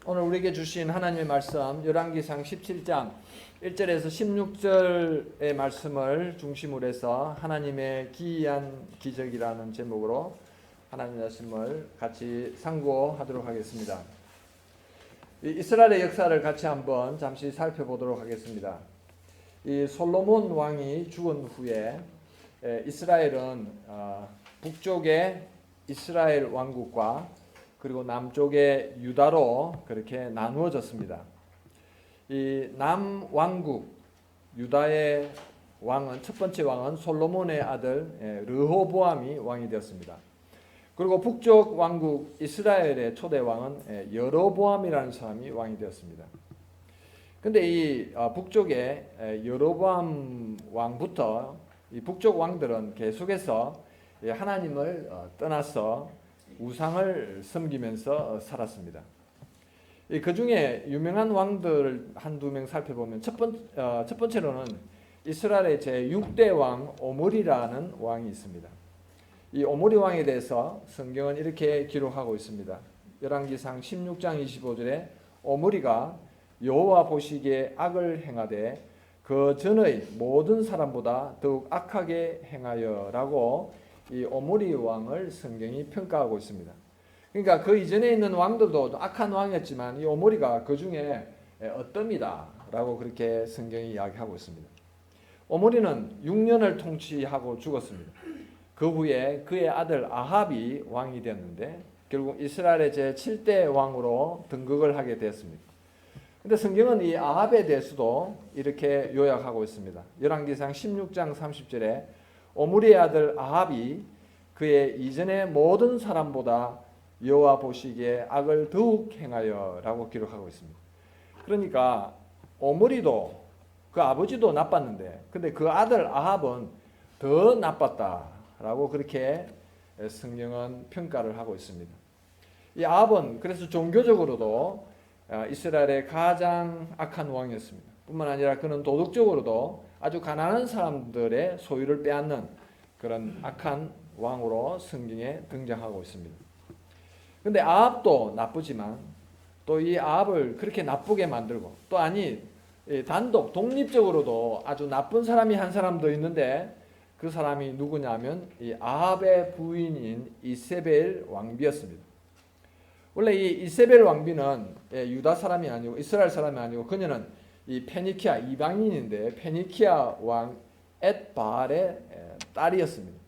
오늘 우리에게 주신 하나님의 말씀 열왕기상 17장 1절에서 16절의 말씀을 중심으로 해서 하나님의 기이한 기적이라는 제목으로 하나님의 말씀을 같이 상고하도록 하겠습니다. 이스라엘의 역사를 같이 한번 잠시 살펴보도록 하겠습니다. 이 솔로몬 왕이 죽은 후에 이스라엘은 북쪽의 이스라엘 왕국과 그리고 남쪽의 유다로 그렇게 나누어졌습니다. 이 남왕국 유다의 왕은 첫 번째 왕은 솔로몬의 아들 르호보암이 왕이 되었습니다. 그리고 북쪽 왕국 이스라엘의 초대 왕은 여로보암이라는 사람이 왕이 되었습니다. 근데 이 북쪽의 여로보암 왕부터 이 북쪽 왕들은 계속해서 하나님을 떠나서 우상을 섬기면서 살았습니다. 그 중에 유명한 왕들을 한두 명 살펴보면 첫 번째로는 이스라엘의 제6대 왕 오므리라는 왕이 있습니다. 이 오므리 왕에 대해서 성경은 이렇게 기록하고 있습니다. 열왕기상 16장 25절에 오므리가 여호와 보시기에 악을 행하되 그 전의 모든 사람보다 더욱 악하게 행하여라고 이 오므리 왕을 성경이 평가하고 있습니다. 그러니까 그 이전에 있는 왕들도 악한 왕이었지만 이 오므리가 그 중에 어뜸이다라고 그렇게 성경이 이야기하고 있습니다. 오므리는 6년을 통치하고 죽었습니다. 그 후에 그의 아들 아합이 왕이 되었는데 결국 이스라엘의 제7대 왕으로 등극을 하게 되었습니다. 근데 성경은 이 아합에 대해서도 이렇게 요약하고 있습니다. 열왕기상 16장 30절에 오므리의 아들 아합이 그의 이전의 모든 사람보다 여호와 보시기에 악을 더욱 행하여라고 기록하고 있습니다. 그러니까 오므리도 그 아버지도 나빴는데 근데 그 아들 아합은 더 나빴다라고 그렇게 성경은 평가를 하고 있습니다. 이 아합은 그래서 종교적으로도 이스라엘의 가장 악한 왕이었습니다. 뿐만 아니라 그는 도덕적으로도 아주 가난한 사람들의 소유를 빼앗는 그런 악한 왕으로 성경에 등장하고 있습니다. 그런데 아합도 나쁘지만 또 이 아합을 그렇게 나쁘게 만들고 또 단독 독립적으로도 아주 나쁜 사람이 한 사람 더 있는데 그 사람이 누구냐면 이 아합의 부인인 이세벨 왕비였습니다. 원래 이 이세벨 왕비는 유다 사람이 아니고 이스라엘 사람이 아니고 그녀는 이 페니키아 이방인인데 페니키아 왕 엣바알의 딸이었습니다.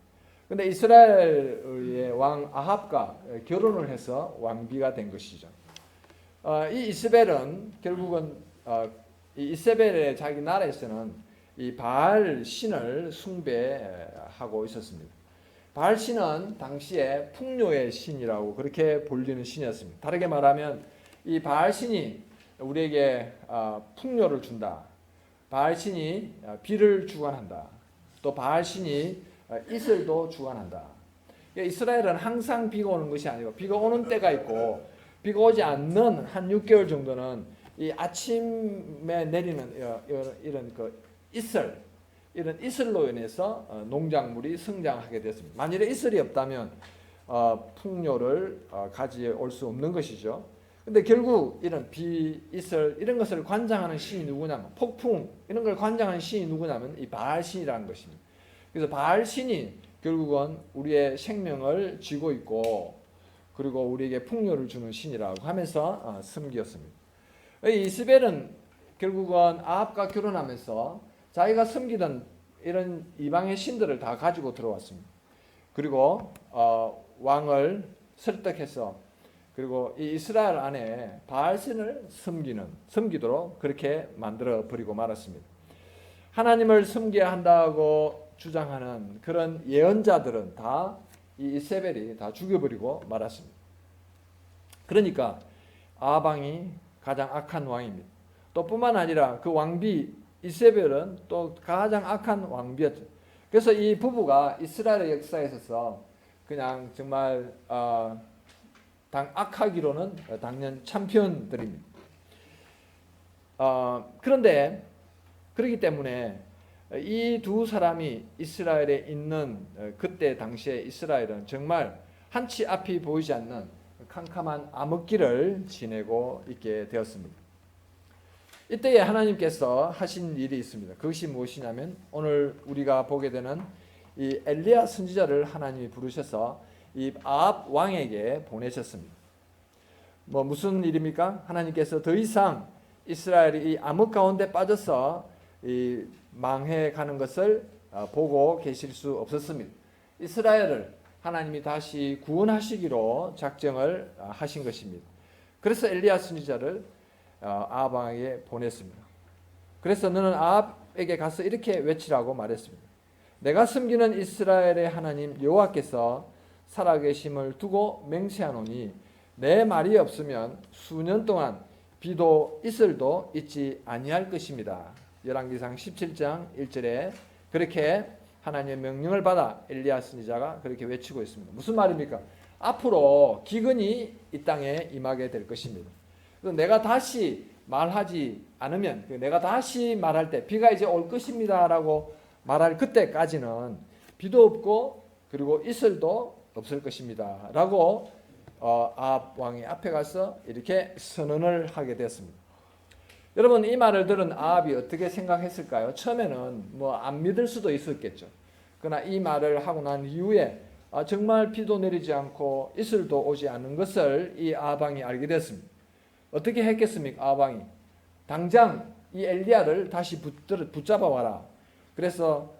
근데 이스라엘의 왕 아합과 결혼을 해서 왕비가 된 것이죠. 이 이세벨은 결국은 이 이세벨의 자기 나라에서는 이 바알 신을 숭배하고 있었습니다. 바알 신은 당시에 풍요의 신이라고 그렇게 불리는 신이었습니다. 다르게 말하면 이 바알 신이 우리에게 풍요를 준다. 바알신이 비를 주관한다. 또 바알신이 이슬도 주관한다. 이스라엘은 항상 비가 오는 것이 아니고 비가 오는 때가 있고 비가 오지 않는 한 6개월 정도는 이 아침에 내리는 이런 이런 이슬로 인해서 농작물이 성장하게 됐습니다. 만일에 이슬이 없다면 풍요를 가져올 수 없는 것이죠. 근데 결국 이런 비, 이슬 이런 것을 관장하는 신이 누구냐면 폭풍 이런 걸 관장하는 신이 누구냐면 이 바알 신이라는 것입니다. 그래서 바알 신이 결국은 우리의 생명을 쥐고 있고 그리고 우리에게 풍요를 주는 신이라고 하면서 섬겼습니다. 이스벨은 결국은 아합과 결혼하면서 자기가 섬기던 이런 이방의 신들을 다 가지고 들어왔습니다. 그리고 왕을 설득해서 그리고 이 이스라엘 안에 바알신을 섬기도록 그렇게 만들어 버리고 말았습니다. 하나님을 섬겨야 한다고 주장하는 그런 예언자들은 다 이 이세벨이 다 죽여버리고 말았습니다. 그러니까 아방이 가장 악한 왕입니다. 또 뿐만 아니라 그 왕비 이세벨은 또 가장 악한 왕비였죠. 그래서 이 부부가 이스라엘의 역사에 있어서 그냥 정말 악하기로는 당연 챔피언들입니다. 그런데 그렇기 때문에 이 두 사람이 이스라엘에 있는 그때 당시에 이스라엘은 정말 한치 앞이 보이지 않는 캄캄한 암흑기를 지내고 있게 되었습니다. 이때에 하나님께서 하신 일이 있습니다. 그것이 무엇이냐면 오늘 우리가 보게 되는 이 엘리야 선지자를 하나님이 부르셔서 이 아합 왕에게 보내셨습니다. 무슨 일입니까? 하나님께서 더 이상 이스라엘이 이 암흑 가운데 빠져서 이 망해가는 것을 보고 계실 수 없었습니다. 이스라엘을 하나님이 다시 구원하시기로 작정을 하신 것입니다. 그래서 엘리야 선지자를 아합 왕에게 보냈습니다. 그래서 너는 아합에게 가서 이렇게 외치라고 말했습니다. 내가 섬기는 이스라엘의 하나님 여호와께서 살아계심을 두고 맹세하노니 내 말이 없으면 수년 동안 비도 이슬도 있지 아니할 것입니다. 열왕기상 17장 1절에 그렇게 하나님의 명령을 받아 엘리야 선지자가 그렇게 외치고 있습니다. 무슨 말입니까? 앞으로 기근이 이 땅에 임하게 될 것입니다. 그래서 내가 다시 말하지 않으면, 내가 다시 말할 때 비가 이제 올 것입니다라고 말할 그때까지는 비도 없고 그리고 이슬도 없을 것입니다 라고 아합 왕이 앞에 가서 이렇게 선언을 하게 됐습니다. 여러분, 이 말을 들은 아합이 어떻게 생각했을까요? 처음에는 안 믿을 수도 있었겠죠. 그러나 이 말을 하고 난 이후에 정말 비도 내리지 않고 이슬도 오지 않는 것을 이 아합 왕이 알게 됐습니다. 어떻게 했겠습니까? 아합 왕이 당장 이 엘리야를 다시 붙잡아 와라. 그래서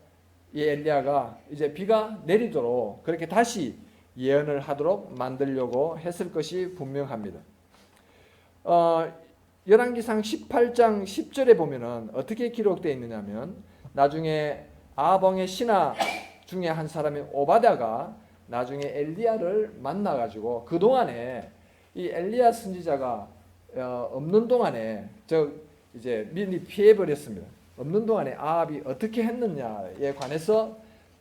이 엘리야가 이제 비가 내리도록 그렇게 다시 예언을 하도록 만들려고 했을 것이 분명합니다. 열왕기상 18장 10절에 보면은 어떻게 기록되어 있느냐면 나중에 아합 왕의 신하 중에 한 사람인 오바댜가 나중에 엘리야를 만나가지고 그 동안에 이 엘리야 선지자가 없는 동안에 이제 미리 피해 버렸습니다. 없는 동안에 아합이 어떻게 했느냐에 관해서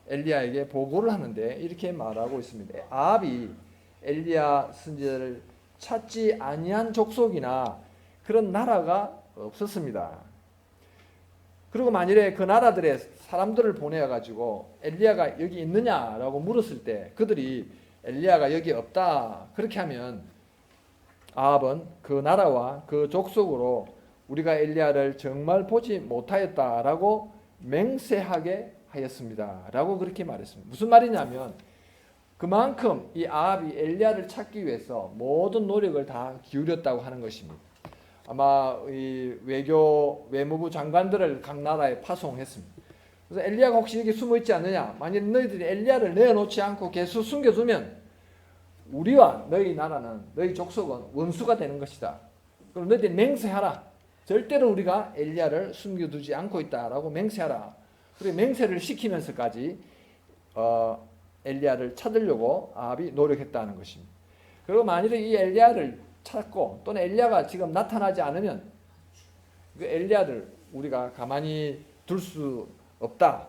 엘리야에게 보고를 하는데 이렇게 말하고 있습니다. 아합이 엘리야 선지자를 찾지 아니한 족속이나 그런 나라가 없었습니다. 그리고 만일에 그 나라들의 사람들을 보내가지고 엘리야가 여기 있느냐라고 물었을 때 그들이 엘리야가 여기 없다 그렇게 하면 아합은 그 나라와 그 족속으로 우리가 엘리야를 정말 보지 못하였다라고 맹세하게 하였습니다 라고 그렇게 말했습니다. 무슨 말이냐면 그만큼 이 아합이 엘리야를 찾기 위해서 모든 노력을 다 기울였다고 하는 것입니다. 아마 이 외무부 장관들을 각 나라에 파송했습니다. 그래서 엘리야가 혹시 여기 숨어 있지 않느냐? 만약 너희들이 엘리야를 내어놓지 않고 계속 숨겨두면 우리와 너희 나라는 너희 족속은 원수가 되는 것이다. 그럼 너희들이 맹세하라. 절대로 우리가 엘리야를 숨겨두지 않고 있다라고 맹세하라. 그리고 맹세를 시키면서까지 엘리야를 찾으려고 아합이 노력했다는 것입니다. 그리고 만일에 이 엘리야를 찾고 또는 엘리야가 지금 나타나지 않으면 그 엘리야를 우리가 가만히 둘 수 없다.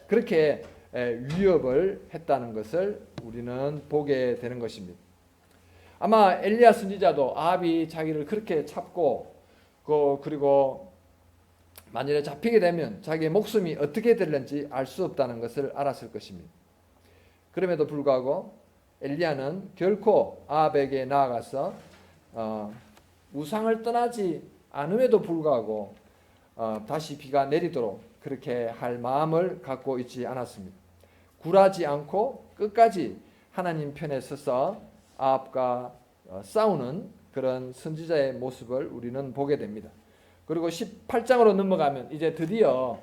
그렇게 위협을 했다는 것을 우리는 보게 되는 것입니다. 아마 엘리야 선지자도 아합이 자기를 그렇게 찾고 그리고 만일에 잡히게 되면 자기의 목숨이 어떻게 될는지 알 수 없다는 것을 알았을 것입니다. 그럼에도 불구하고 엘리야는 결코 아합에게 나아가서 우상을 떠나지 않음에도 불구하고 다시 비가 내리도록 그렇게 할 마음을 갖고 있지 않았습니다. 굴하지 않고 끝까지 하나님 편에 서서 아합과 싸우는 그런 선지자의 모습을 우리는 보게 됩니다. 그리고 18장으로 넘어가면 이제 드디어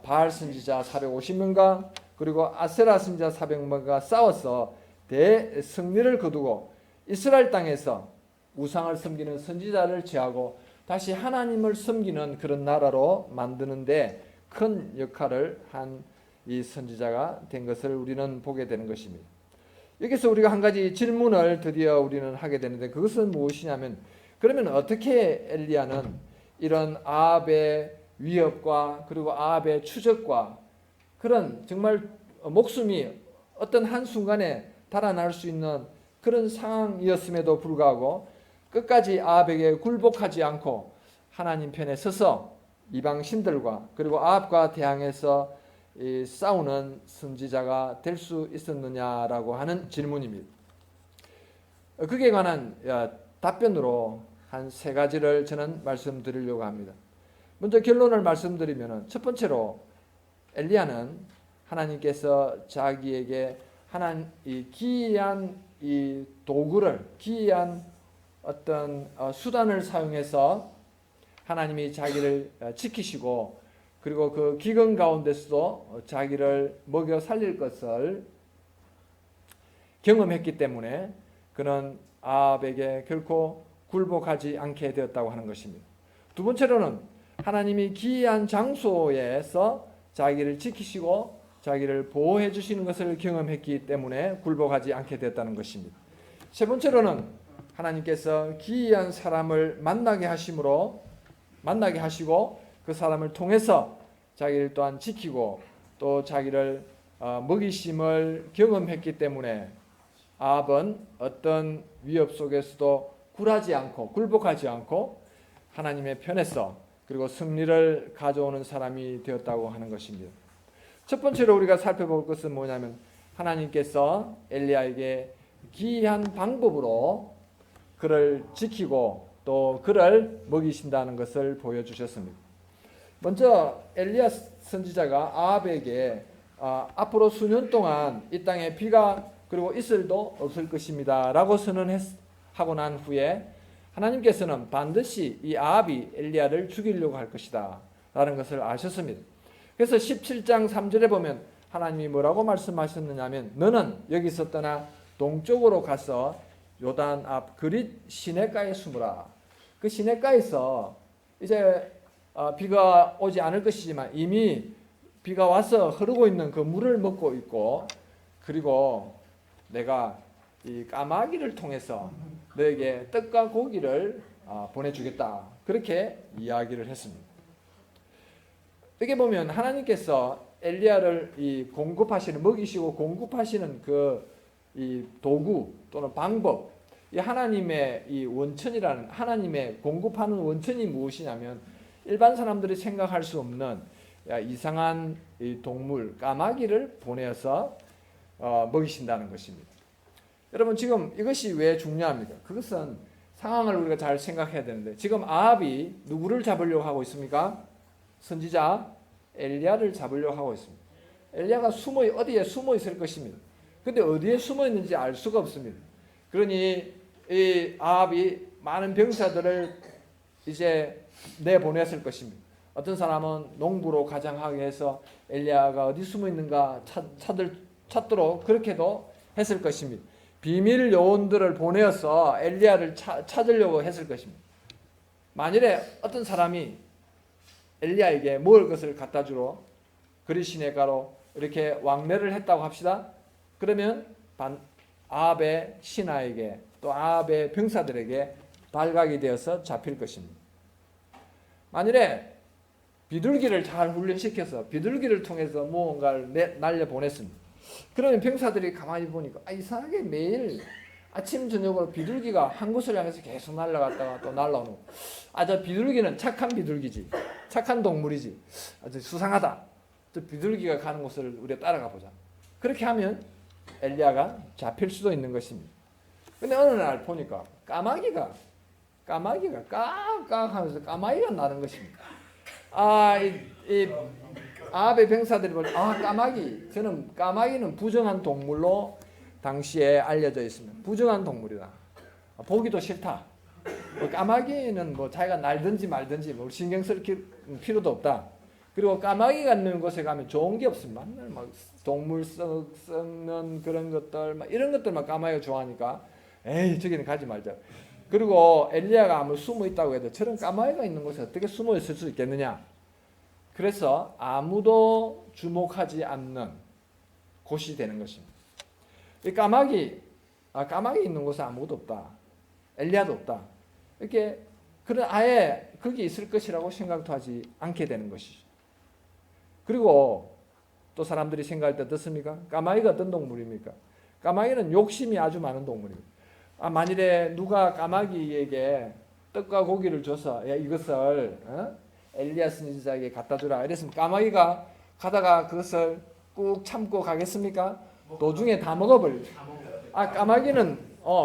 바알 선지자 450명과 그리고 아세라 선지자 400명과 싸워서 대승리를 거두고 이스라엘 땅에서 우상을 섬기는 선지자를 제하고 다시 하나님을 섬기는 그런 나라로 만드는데 큰 역할을 한 이 선지자가 된 것을 우리는 보게 되는 것입니다. 여기서 우리가 한 가지 질문을 드디어 우리는 하게 되는데 그것은 무엇이냐면 그러면 어떻게 엘리야는 이런 아합의 위협과 그리고 아합의 추적과 그런 정말 목숨이 어떤 한순간에 달아날 수 있는 그런 상황이었음에도 불구하고 끝까지 아합에게 굴복하지 않고 하나님 편에 서서 이방 신들과 그리고 아합과 대항해서 싸우는 선지자가 될 수 있었느냐라고 하는 질문입니다. 그에 관한 답변으로 한 세 가지를 저는 말씀드리려고 합니다. 먼저 결론을 말씀드리면 첫 번째로 엘리야는 하나님께서 자기에게 이 기이한 이 도구를, 기이한 어떤 수단을 사용해서 하나님이 자기를 지키시고, 그리고 그 기근 가운데서도 자기를 먹여 살릴 것을 경험했기 때문에 그는 아합에게 결코 굴복하지 않게 되었다고 하는 것입니다. 두 번째로는 하나님이 기이한 장소에서 자기를 지키시고 자기를 보호해 주시는 것을 경험했기 때문에 굴복하지 않게 되었다는 것입니다. 세 번째로는 하나님께서 기이한 사람을 만나게 하시고 그 사람을 통해서 자기를 또한 지키고 또 자기를 먹이심을 경험했기 때문에 아합은 어떤 위협 속에서도 굴복하지 않고 하나님의 편에서 그리고 승리를 가져오는 사람이 되었다고 하는 것입니다. 첫 번째로 우리가 살펴볼 것은 뭐냐면 하나님께서 엘리야에게 기이한 방법으로 그를 지키고 또 그를 먹이신다는 것을 보여주셨습니다. 먼저 엘리야 선지자가 아합에게 앞으로 수년 동안 이 땅에 비가 그리고 이슬도 없을 것입니다 라고 선언하고 난 후에 하나님께서는 반드시 이 아합이 엘리야를 죽이려고 할 것이다 라는 것을 아셨습니다. 그래서 17장 3절에 보면 하나님이 뭐라고 말씀하셨느냐면 너는 여기서 떠나 동쪽으로 가서 요단 앞 그릿 시냇가에 숨으라. 그 시냇가에서 이제 비가 오지 않을 것이지만 이미 비가 와서 흐르고 있는 그 물을 먹고 있고, 그리고 내가 이 까마귀를 통해서 너에게 떡과 고기를 보내주겠다, 그렇게 이야기를 했습니다. 여기 보면 하나님께서 엘리야를 먹이시고 공급하시는 이 도구 또는 방법, 이 하나님의 이 원천이라는, 하나님의 공급하는 원천이 무엇이냐면 일반 사람들이 생각할 수 없는 이상한 이 동물 까마귀를 보내서 먹이신다는 것입니다. 여러분, 지금 이것이 왜 중요합니까? 그것은 상황을 우리가 잘 생각해야 되는데, 지금 아합이 누구를 잡으려고 하고 있습니까? 선지자 엘리야를 잡으려고 하고 있습니다. 엘리야가 어디에 숨어 있을 것입니다. 근데 어디에 숨어 있는지 알 수가 없습니다. 그러니 이 아합이 많은 병사들을 이제 내보냈을 것입니다. 어떤 사람은 농부로 가장하게 해서 엘리야가 어디 숨어 있는가 찾도록 그렇게도 했을 것입니다. 비밀 요원들을 보내어서 엘리야를 찾으려고 했을 것입니다. 만일에 어떤 사람이 엘리야에게 먹을 것을 갖다 주러 그릿 시냇가로 이렇게 왕래를 했다고 합시다. 그러면 아합의 신하에게 또 아합의 병사들에게 발각이 되어서 잡힐 것입니다. 만일에 비둘기를 잘 훈련시켜서 비둘기를 통해서 무언가를 날려보냈습니다. 그러면 병사들이 가만히 보니까 이상하게 매일 아침 저녁으로 비둘기가 한 곳을 향해서 계속 날아갔다가 또 날아오는, 저 비둘기는 착한 비둘기지, 착한 동물이지, 아주 수상하다, 저 비둘기가 가는 곳을 우리가 따라가 보자. 그렇게 하면 엘리야가 잡힐 수도 있는 것입니다. 근데 어느 날 보니까 까마귀가 깍깍 하면서 까마귀가 나는 것입니다. 이 아합의 병사들이 보니 저는 까마귀는 부정한 동물로 당시에 알려져 있습니다. 부정한 동물이다. 보기도 싫다. 까마귀는 자기가 날든지 말든지 신경 쓸 필요도 없다. 그리고 까마귀가 있는 곳에 가면 좋은 게 없습니다. 맨날 동물 썩는 그런 것들, 이런 것들만 까마귀가 좋아하니까 저기는 가지 말자. 그리고 엘리야가 아무리 숨어 있다고 해도 저런 까마귀가 있는 곳에 어떻게 숨어 있을 수 있겠느냐. 그래서 아무도 주목하지 않는 곳이 되는 것입니다. 이 까마귀 있는 곳에 아무것도 없다. 엘리야도 없다. 이렇게 아예 거기 있을 것이라고 생각도 하지 않게 되는 것이죠. 그리고 또 사람들이 생각할 때 어떻습니까? 까마귀가 어떤 동물입니까? 까마귀는 욕심이 아주 많은 동물입니다. 만일에 누가 까마귀에게 떡과 고기를 줘서 이것을 엘리야 선지자에게 갖다 주라 이랬으면 까마귀가 가다가 그것을 꾹 참고 가겠습니까? 도중에 다 먹어버리죠. 까마귀는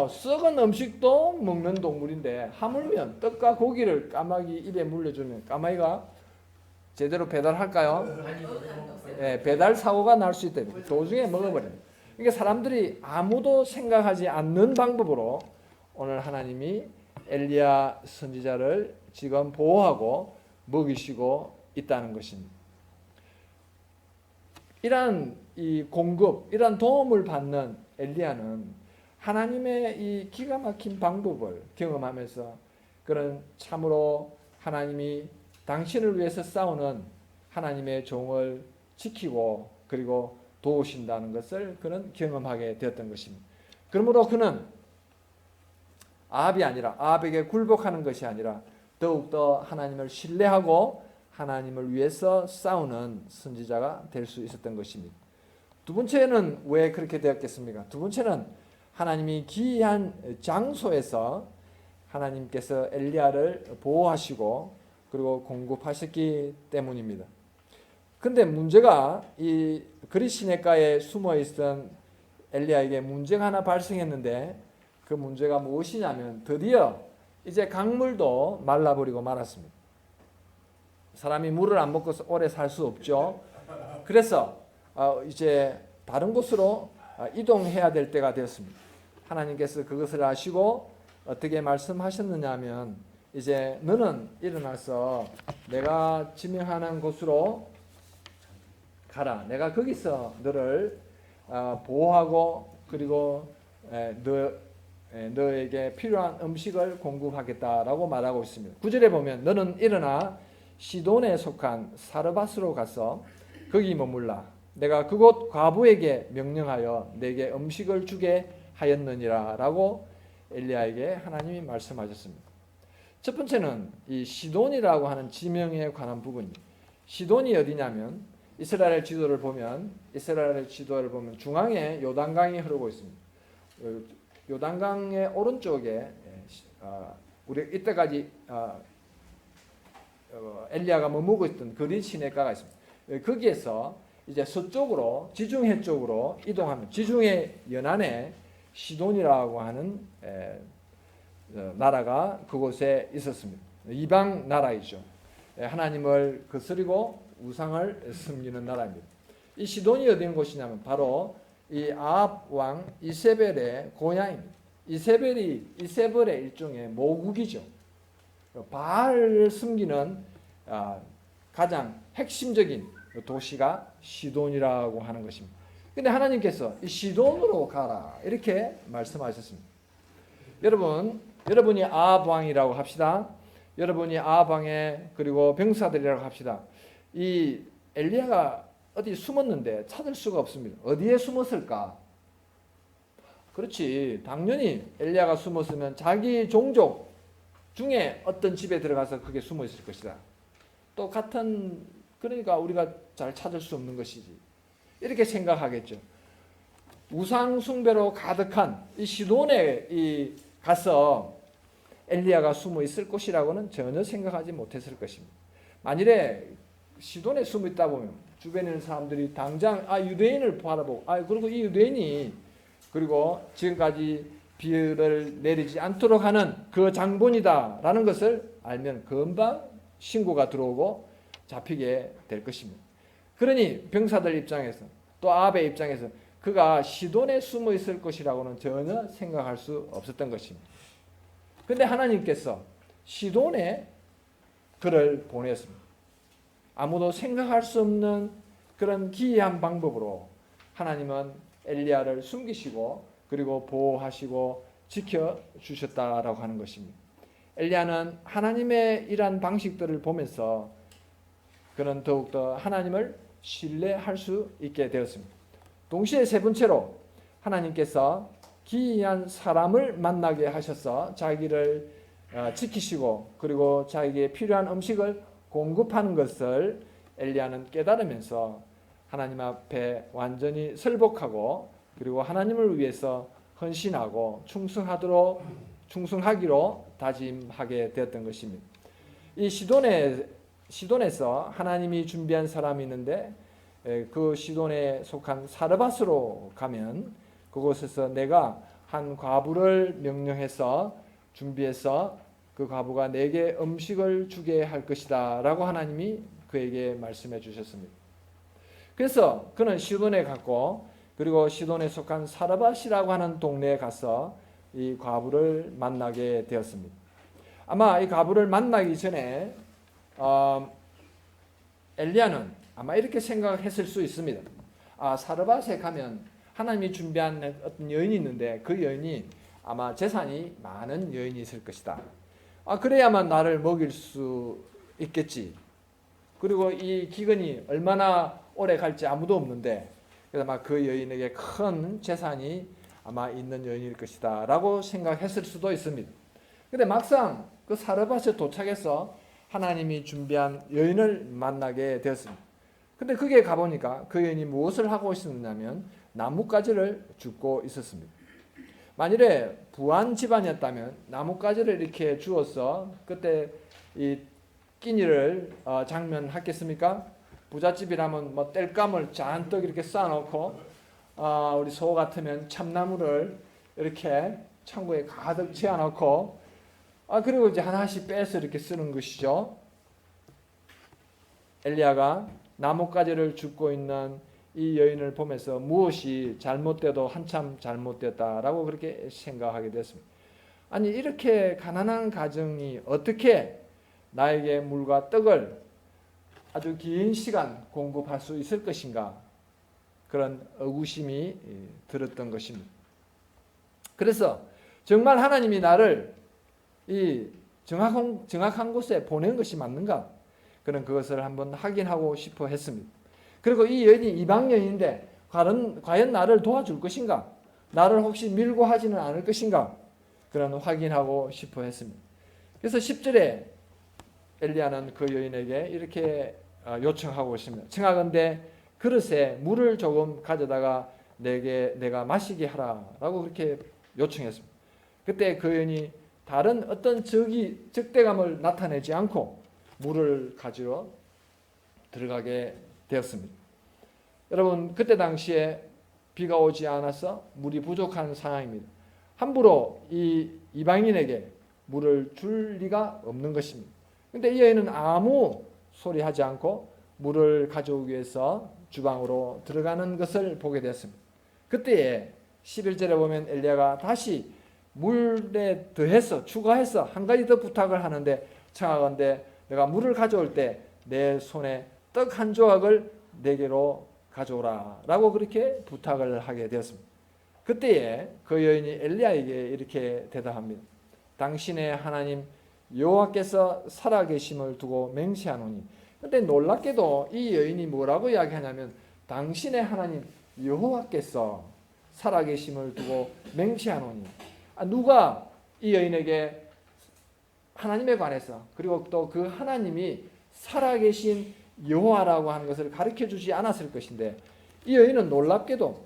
썩은 음식도 먹는 동물인데 하물며 떡과 고기를 까마귀 입에 물려주면 까마귀가 제대로 배달할까요? 배달 사고가 날 수 있다. 도중에 먹어버려요. 그러니까 사람들이 아무도 생각하지 않는 방법으로 오늘 하나님이 엘리야 선지자를 지금 보호하고 먹이시고 있다는 것입니다. 이러한 이 공급, 이러한 도움을 받는 엘리야는 하나님의 이 기가 막힌 방법을 경험하면서 그런 참으로 하나님이 당신을 위해서 싸우는 하나님의 종을 지키고 그리고 도우신다는 것을 그는 경험하게 되었던 것입니다. 그러므로 그는 아합에게 굴복하는 것이 아니라 더욱더 하나님을 신뢰하고 하나님을 위해서 싸우는 선지자가 될 수 있었던 것입니다. 두 번째는 왜 그렇게 되었겠습니까? 두 번째는 하나님이 기이한 장소에서 하나님께서 엘리야를 보호하시고 그리고 공급하셨기 때문입니다. 근데 문제가 이 그릿 시냇가에 숨어 있던 엘리야에게 문제가 하나 발생했는데 그 문제가 무엇이냐면 드디어 이제 강물도 말라버리고 말았습니다. 사람이 물을 안 먹고 오래 살 수 없죠. 그래서 이제 다른 곳으로 이동해야 될 때가 되었습니다. 하나님께서 그것을 아시고 어떻게 말씀하셨느냐 하면 이제 너는 일어나서 내가 지명하는 곳으로 가라. 내가 거기서 너를 보호하고 그리고 너에게 필요한 음식을 공급하겠다라고 말하고 있습니다. 9절에 보면 너는 일어나 시돈에 속한 사르밧으로 가서 거기 머물라. 내가 그곳 과부에게 명령하여 내게 음식을 주게 하였느니라 라고 엘리야에게 하나님이 말씀하셨습니다. 첫 번째는 이 시돈이라고 하는 지명에 관한 부분입니다. 시돈이 어디냐면 이스라엘 지도를 보면 중앙에 요단강이 흐르고 있습니다. 요단강의 오른쪽에 우리 이때까지 엘리야가 머무고 있던 그릿 시냇가가 있습니다. 거기에서 이제 서쪽으로 지중해 쪽으로 이동하면 지중해 연안에 시돈이라고 하는 나라가 그곳에 있었습니다. 이방 나라이죠. 하나님을 거스리고 우상을 섬기는 나라입니다. 이 시돈이 어디 곳이냐면 바로 이 아합 왕 이세벨의 고향입니다. 이세벨의 일종의 모국이죠. 바알을 섬기는 가장 핵심적인 도시가 시돈이라고 하는 것입니다. 근데 하나님께서 이 시돈으로 가라 이렇게 말씀하셨습니다. 여러분이 아합 왕이라고 합시다. 여러분이 아합 왕의 그리고 병사들이라고 합시다. 이 엘리야가 어디 숨었는데 찾을 수가 없습니다. 어디에 숨었을까? 그렇지. 당연히 엘리야가 숨었으면 자기 종족 중에 어떤 집에 들어가서 그게 숨어 있을 것이다. 또 그러니까 우리가 잘 찾을 수 없는 것이지. 이렇게 생각하겠죠. 우상 숭배로 가득한 이 시돈에 가서 엘리야가 숨어 있을 것이라고는 전혀 생각하지 못했을 것입니다. 만일에 시돈에 숨어 있다 보면 주변에 있는 사람들이 당장 유대인을 바라보고 그리고 이 유대인이 그리고 지금까지 비를 내리지 않도록 하는 그 장본이다라는 것을 알면 금방 신고가 들어오고 잡히게 될 것입니다. 그러니 병사들 입장에서 또 아합의 입장에서 그가 시돈에 숨어 있을 것이라고는 전혀 생각할 수 없었던 것입니다. 그런데 하나님께서 시돈에 그를 보냈습니다. 아무도 생각할 수 없는 그런 기이한 방법으로 하나님은 엘리야를 숨기시고 그리고 보호하시고 지켜주셨다라고 하는 것입니다. 엘리야는 하나님의 이러한 방식들을 보면서 그는 더욱더 하나님을 신뢰할 수 있게 되었습니다. 동시에 세 번째로 하나님께서 기이한 사람을 만나게 하셔서 자기를 지키시고 그리고 자기에게 필요한 음식을 공급하는 것을 엘리야는 깨달으면서 하나님 앞에 완전히 설복하고 그리고 하나님을 위해서 헌신하고 충성하기로 다짐하게 되었던 것입니다. 이 시돈에서 하나님이 준비한 사람이 있는데 그 시돈에 속한 사르밧으로 가면 그곳에서 내가 한 과부를 명령해서 준비해서 그 과부가 내게 음식을 주게 할 것이다 라고 하나님이 그에게 말씀해 주셨습니다. 그래서 그는 시돈에 갔고, 그리고 시돈에 속한 사르밧이라고 하는 동네에 가서 이 과부를 만나게 되었습니다. 아마 이 과부를 만나기 전에 엘리야는 아마 이렇게 생각했을 수 있습니다. 사르밧에 가면 하나님이 준비한 어떤 여인이 있는데 그 여인이 아마 재산이 많은 여인이 있을 것이다. 그래야만 나를 먹일 수 있겠지. 그리고 이 기근이 얼마나 오래 갈지 아무도 없는데, 그래서 아마 그 여인에게 큰 재산이 아마 있는 여인일 것이다 라고 생각했을 수도 있습니다. 근데 막상 그 사르밧에 도착해서 하나님이 준비한 여인을 만나게 되었습니다. 근데 거기에 가보니까 그 여인이 무엇을 하고 있었냐면 나뭇가지를 줍고 있었습니다. 만일에 부한 집안이었다면 나뭇가지를 이렇게 주어서 그때 이 끼니를 장면하겠습니까? 부잣집이라면 뭐 땔감을 잔뜩 이렇게 쌓아놓고, 우리 소 같으면 참나무를 이렇게 창고에 가득 채워놓고, 그리고 이제 하나씩 빼서 이렇게 쓰는 것이죠. 엘리야가 나뭇가지를 줍고 있는 이 여인을 보면서 무엇이 잘못되도 한참 잘못됐다라고 그렇게 생각하게 됐습니다. 아니, 이렇게 가난한 가정이 어떻게 나에게 물과 떡을 아주 긴 시간 공급할 수 있을 것인가, 그런 의구심이 들었던 것입니다. 그래서 정말 하나님이 나를 이 정확한 곳에 보낸 것이 맞는가, 그는 그것을 한번 확인하고 싶어 했습니다. 그리고 이 여인이 이방 여인인데 과연 나를 도와줄 것인가, 나를 혹시 밀고 하지는 않을 것인가, 그런 확인하고 싶어 했습니다. 그래서 10절에 엘리야는 그 여인에게 이렇게 요청하고 있습니다. 청하건대 그릇에 물을 조금 가져다가 내가 마시게 하라라고 그렇게 요청했습니다. 그때 그 여인이 다른 어떤 적대감을 나타내지 않고 물을 가지러 들어가게 되었습니다. 여러분, 그때 당시에 비가 오지 않아서 물이 부족한 상황입니다. 함부로 이 이방인에게 물을 줄 리가 없는 것입니다. 그런데 이 여인은 아무 소리 하지 않고 물을 가져오기 위해서 주방으로 들어가는 것을 보게 되었습니다. 그때에 11절에 보면 엘리야가 다시 물에 더해서 추가해서 한 가지 더 부탁을 하는데, 청하건대 내가 물을 가져올 때 내 손에 떡 한 조각을 내게로 가져오라 라고 그렇게 부탁을 하게 되었습니다. 그때에 그 여인이 엘리야에게 이렇게 대답합니다. 당신의 하나님 여호와께서 살아계심을 두고 맹세하노니. 근데 놀랍게도 이 여인이 뭐라고 이야기하냐면 당신의 하나님 여호와께서 살아계심을 두고 맹세하노니. 누가 이 여인에게 하나님에 관해서, 그리고 또 그 하나님이 살아계신 여호와라고 하는 것을 가르쳐 주지 않았을 것인데, 이 여인은 놀랍게도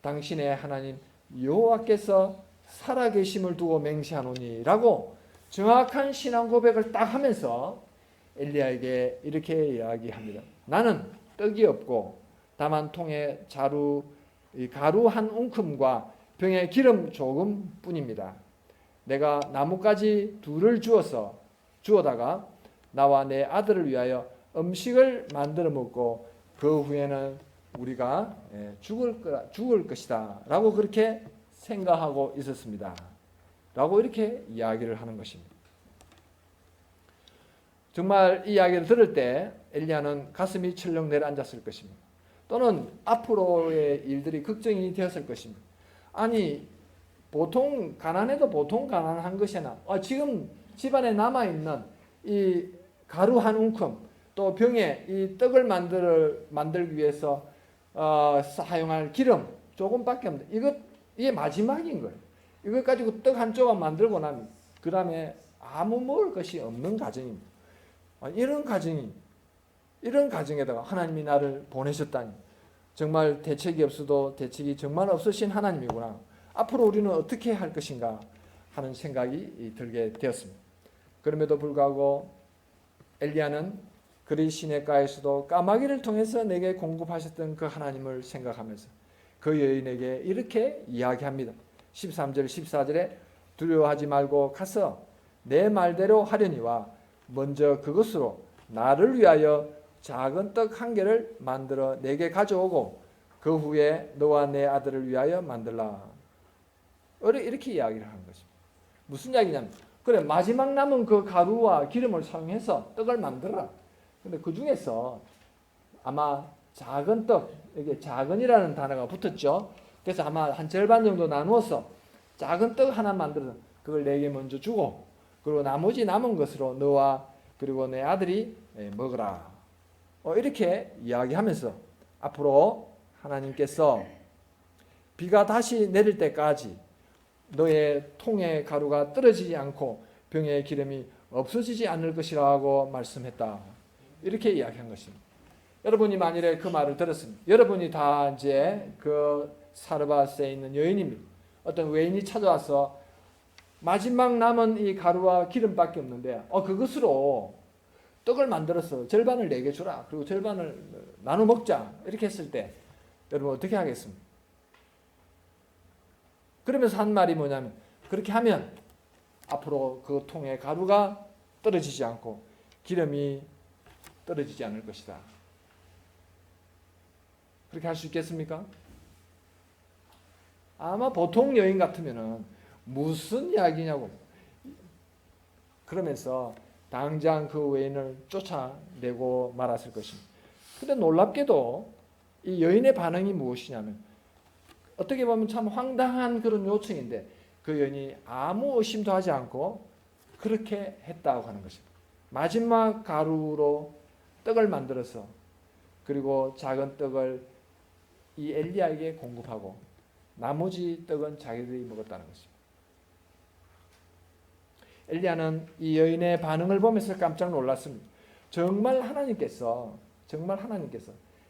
당신의 하나님 여호와께서 살아계심을 두고 맹세하노니 라고 정확한 신앙 고백을 딱 하면서 엘리야에게 이렇게 이야기합니다. 나는 떡이 없고 다만 통에 가루 한 웅큼과 병에 기름 조금 뿐입니다. 내가 나뭇가지 둘을 주어다가 나와 내 아들을 위하여 음식을 만들어 먹고 그 후에는 우리가 죽을 것이다 라고 그렇게 생각하고 있었습니다 라고 이렇게 이야기를 하는 것입니다. 정말 이 이야기를 들을 때 엘리야는 가슴이 철렁 내려앉았을 것입니다. 또는 앞으로의 일들이 걱정이 되었을 것입니다. 아니, 보통 가난해도 보통 가난한 것이나 지금 집안에 남아있는 이 가루 한 움큼, 또 병에 이 떡을 만들기 위해서 사용할 기름 조금밖에 없는데 이게 마지막인 거예요. 이것 가지고 떡 한 조각 만들고 나면 그 다음에 아무 먹을 것이 없는 가정입니다. 이런 가정에다가 하나님이 나를 보내셨다니 정말 대책이 없어도 대책이 정말 없으신 하나님이구나. 앞으로 우리는 어떻게 할 것인가 하는 생각이 들게 되었습니다. 그럼에도 불구하고 엘리야는 그리 시냇가에서도 까마귀를 통해서 내게 공급하셨던 그 하나님을 생각하면서 그 여인에게 이렇게 이야기합니다. 13절 14절에 두려워하지 말고 가서 내 말대로 하려니와 먼저 그것으로 나를 위하여 작은 떡 한 개를 만들어 내게 가져오고 그 후에 너와 내 아들을 위하여 만들라. 이렇게 이야기를 하는 것입니다. 무슨 이야기냐면 그래 마지막 남은 그 가루와 기름을 사용해서 떡을 만들어라. 근데 그 중에서 아마 작은 떡, 여기 작은이라는 단어가 붙었죠. 그래서 아마 한 절반 정도 나누어서 작은 떡 하나 만들어서 그걸 내게 먼저 주고 그리고 나머지 남은 것으로 너와 그리고 내 아들이 먹으라. 이렇게 이야기하면서 앞으로 하나님께서 비가 다시 내릴 때까지 너의 통의 가루가 떨어지지 않고 병의 기름이 없어지지 않을 것이라고 말씀했다. 이렇게 이야기한 것입니다. 여러분이 만일에 그 말을 들었습니다. 여러분이 다 이제 그 사르밧에 있는 여인입니다. 어떤 외인이 찾아와서 마지막 남은 이 가루와 기름밖에 없는데 그것으로 떡을 만들어서 절반을 내게 주라. 그리고 절반을 나눠 먹자. 이렇게 했을 때 여러분 어떻게 하겠습니까? 그러면서 한 말이 뭐냐면 그렇게 하면 앞으로 그 통에 가루가 떨어지지 않고 기름이 떨어지지 않을 것이다. 그렇게 할 수 있겠습니까? 아마 보통 여인 같으면은 무슨 이야기냐고 그러면서 당장 그 외인을 쫓아내고 말았을 것입니다. 그런데 놀랍게도 이 여인의 반응이 무엇이냐면 어떻게 보면 참 황당한 그런 요청인데 그 여인이 아무 의심도 하지 않고 그렇게 했다고 하는 것입니다. 마지막 가루로 떡을 만들어서 그리고 작은 떡을 이 엘리야에게 공급하고 나머지 떡은 자기들이 먹었다는 것입니다. 엘리야는 이 여인의 반응을 보면서 깜짝 놀랐습니다. 정말 하나님께서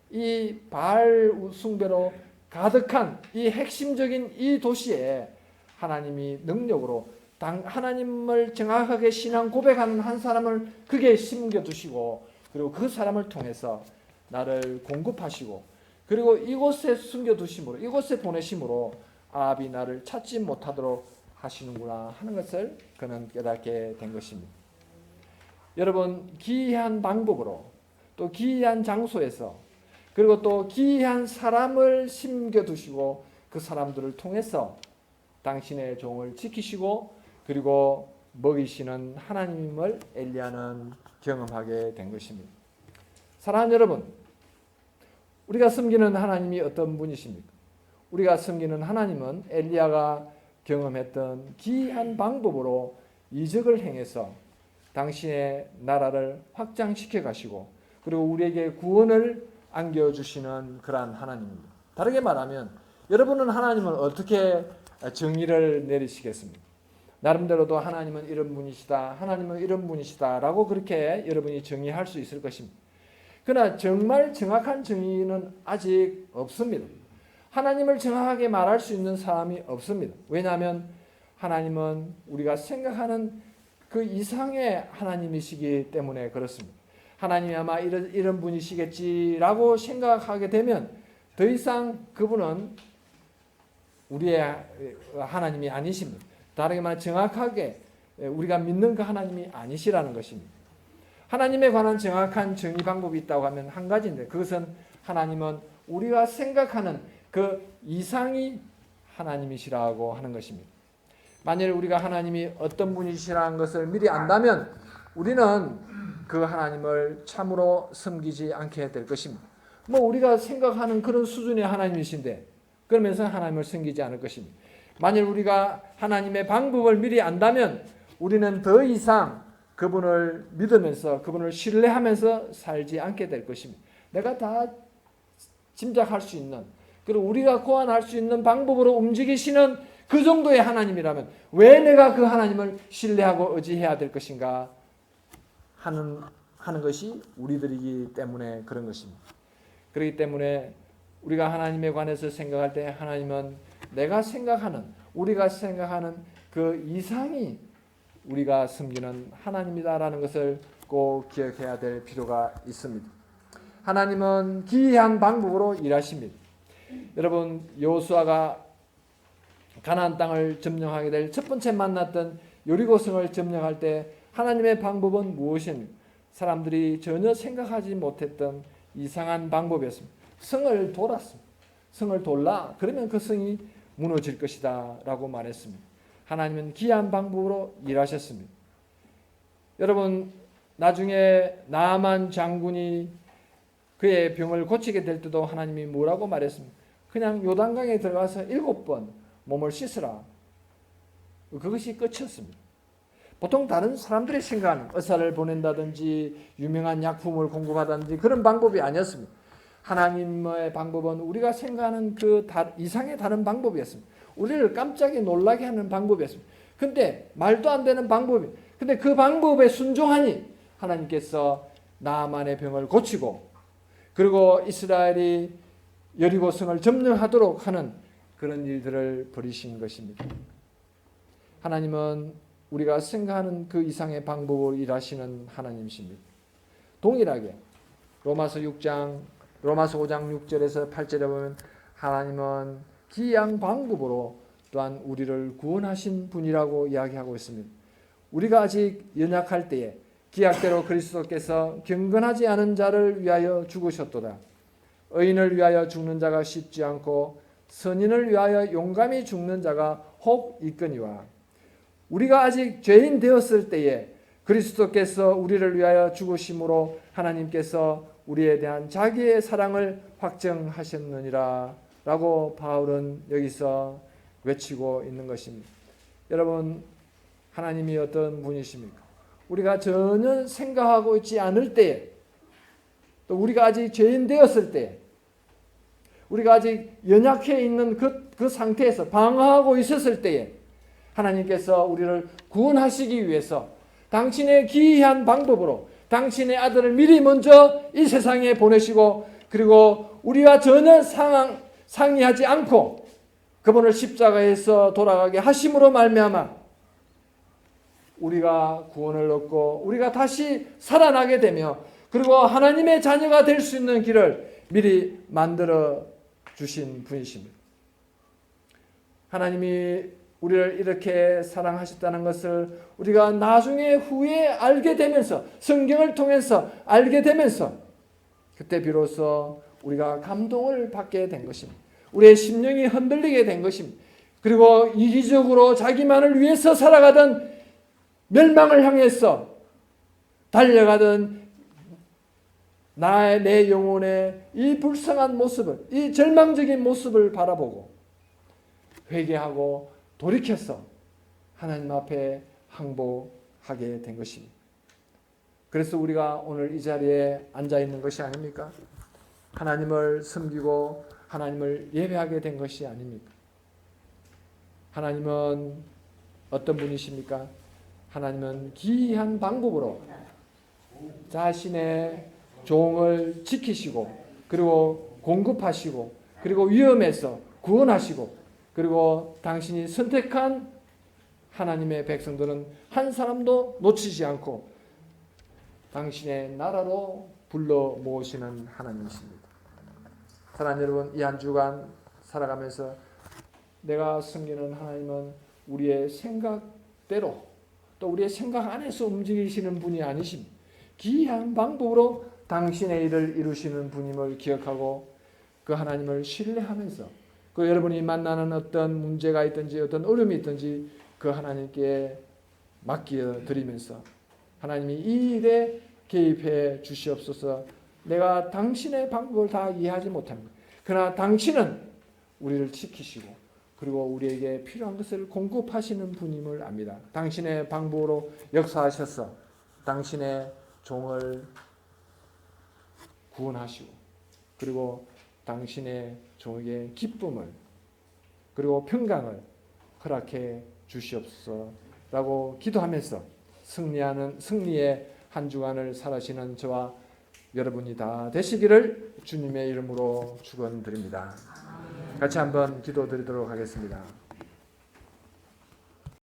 이 바알 숭배로 가득한 이 핵심적인 이 도시에 하나님이 능력으로 하나님을 정확하게 신앙 고백하는 한 사람을 그게 심겨두시고 그리고 그 사람을 통해서 나를 공급하시고 그리고 이곳에 숨겨두심으로 이곳에 보내심으로 아합이 나를 찾지 못하도록 하시는구나 하는 것을 그는 깨닫게 된 것입니다. 여러분 기이한 방법으로 또 기이한 장소에서 그리고 또 기이한 사람을 심겨두시고 그 사람들을 통해서 당신의 종을 지키시고 그리고 먹이시는 하나님을 엘리야는 경험하게 된 것입니다. 사랑하는 여러분, 우리가 섬기는 하나님이 어떤 분이십니까? 우리가 섬기는 하나님은 엘리야가 경험했던 기이한 방법으로 이적을 행해서 당신의 나라를 확장시켜 가시고 그리고 우리에게 구원을 안겨주시는 그러한 하나님입니다. 다르게 말하면 여러분은 하나님을 어떻게 정의를 내리시겠습니까? 나름대로도 하나님은 이런 분이시다, 하나님은 이런 분이시다 라고 그렇게 여러분이 정의할 수 있을 것입니다. 그러나 정말 정확한 정의는 아직 없습니다. 하나님을 정확하게 말할 수 있는 사람이 없습니다. 왜냐하면 하나님은 우리가 생각하는 그 이상의 하나님이시기 때문에 그렇습니다. 하나님이 아마 이런 분이시겠지라고 생각하게 되면 더 이상 그분은 우리의 하나님이 아니십니다. 다르게 말하면 정확하게 우리가 믿는 그 하나님이 아니시라는 것입니다. 하나님에 관한 정확한 정의 방법이 있다고 하면 한 가지인데 그것은 하나님은 우리가 생각하는 그 이상이 하나님이시라고 하는 것입니다. 만일 우리가 하나님이 어떤 분이시라는 것을 미리 안다면 우리는 그 하나님을 참으로 섬기지 않게 될 것입니다. 우리가 생각하는 그런 수준의 하나님이신데 그러면서 하나님을 섬기지 않을 것입니다. 만일 우리가 하나님의 방법을 미리 안다면 우리는 더 이상 그분을 믿으면서 그분을 신뢰하면서 살지 않게 될 것입니다. 내가 다 짐작할 수 있는 그리고 우리가 고안할 수 있는 방법으로 움직이시는 그 정도의 하나님이라면 왜 내가 그 하나님을 신뢰하고 의지해야 될 것인가 하는 것이 우리들이기 때문에 그런 것입니다. 그렇기 때문에 우리가 하나님에 관해서 생각할 때 하나님은 우리가 생각하는 그 이상이 우리가 섬기는 하나님이다라는 것을 꼭 기억해야 될 필요가 있습니다. 하나님은 기이한 방법으로 일하십니다. 여러분 여호수아가 가나안 땅을 점령하게 될 첫 번째 만났던 여리고성을 점령할 때 하나님의 방법은 무엇입니까? 사람들이 전혀 생각하지 못했던 이상한 방법이었습니다. 성을 돌았습니다. 성을 돌라 그러면 그 성이 무너질 것이다 라고 말했습니다. 하나님은 기이한 방법으로 일하셨습니다. 여러분, 나중에 나아만 장군이 그의 병을 고치게 될 때도 하나님이 뭐라고 말했습니까? 그냥 요단강에 들어가서 7번 몸을 씻으라. 그것이 끝이었습니다. 보통 다른 사람들이 생각하는 의사를 보낸다든지 유명한 약품을 공급하다든지 그런 방법이 아니었습니다. 하나님의 방법은 우리가 생각하는 그 이상의 다른 방법이었습니다. 우리를 깜짝이 놀라게 하는 방법이었습니다. 근데 말도 안 되는 방법이. 근데 그 방법에 순종하니 하나님께서 나아만의 병을 고치고 그리고 이스라엘이 여리고성을 점령하도록 하는 그런 일들을 벌이신 것입니다. 하나님은 우리가 생각하는 그 이상의 방법으로 일하시는 하나님이십니다. 동일하게 로마서 5장 6절에서 8절에 보면 하나님은 기이한 방법으로 또한 우리를 구원하신 분이라고 이야기하고 있습니다. 우리가 아직 연약할 때에 기약대로 그리스도께서 경건하지 않은 자를 위하여 죽으셨도다. 의인을 위하여 죽는 자가 쉽지 않고 선인을 위하여 용감히 죽는 자가 혹 있거니와 우리가 아직 죄인 되었을 때에 그리스도께서 우리를 위하여 죽으심으로 하나님께서 우리에 대한 자기의 사랑을 확증하셨느니라 라고 바울은 여기서 외치고 있는 것입니다. 여러분, 하나님이 어떤 분이십니까? 우리가 전혀 생각하고 있지 않을 때에 또 우리가 아직 죄인 되었을 때 우리가 아직 연약해 있는 그 상태에서 방황하고 있었을 때에 하나님께서 우리를 구원하시기 위해서 당신의 기이한 방법으로 당신의 아들을 미리 먼저 이 세상에 보내시고 그리고 우리와 전혀 상의하지 않고 그분을 십자가에서 돌아가게 하심으로 말미암아 우리가 구원을 얻고 우리가 다시 살아나게 되며 그리고 하나님의 자녀가 될 수 있는 길을 미리 만들어 주신 분이십니다. 하나님이 우리를 이렇게 사랑하셨다는 것을 우리가 나중에 후에 알게 되면서 성경을 통해서 알게 되면서 그때 비로소 우리가 감동을 받게 된 것입니다. 우리의 심령이 흔들리게 된 것입니다. 그리고 이기적으로 자기만을 위해서 살아가던 멸망을 향해서 달려가던 내 영혼의 이 불쌍한 모습을, 이 절망적인 모습을 바라보고 회개하고 돌이켜서 하나님 앞에 항복하게 된 것입니다. 그래서 우리가 오늘 이 자리에 앉아 있는 것이 아닙니까? 하나님을 섬기고 하나님을 예배하게 된 것이 아닙니까? 하나님은 어떤 분이십니까? 하나님은 기이한 방법으로 자신의 종을 지키시고 그리고 공급하시고 그리고 위험에서 구원하시고 그리고 당신이 선택한 하나님의 백성들은 한 사람도 놓치지 않고 당신의 나라로 불러 모으시는 하나님이십니다. 사랑하는 여러분, 이 한 주간 살아가면서 내가 섬기는 하나님은 우리의 생각대로 또 우리의 생각 안에서 움직이시는 분이 아니십니다. 기이한 방법으로 당신의 일을 이루시는 분임을 기억하고 그 하나님을 신뢰하면서 그 여러분이 만나는 어떤 문제가 있든지 어떤 어려움이 있든지 그 하나님께 맡겨 드리면서 하나님이 이 일에 개입해 주시옵소서. 내가 당신의 방법을 다 이해하지 못합니다. 그러나 당신은 우리를 지키시고 그리고 우리에게 필요한 것을 공급하시는 분임을 압니다. 당신의 방법으로 역사하셔서 당신의 종을 구원하시고 그리고 당신의 종에게 기쁨을 그리고 평강을 허락해 주시옵소서라고 기도하면서 승리의 한 주간을 살아시는 저와 여러분이 다 되시기를 주님의 이름으로 축원드립니다. 같이 한번 기도드리도록 하겠습니다.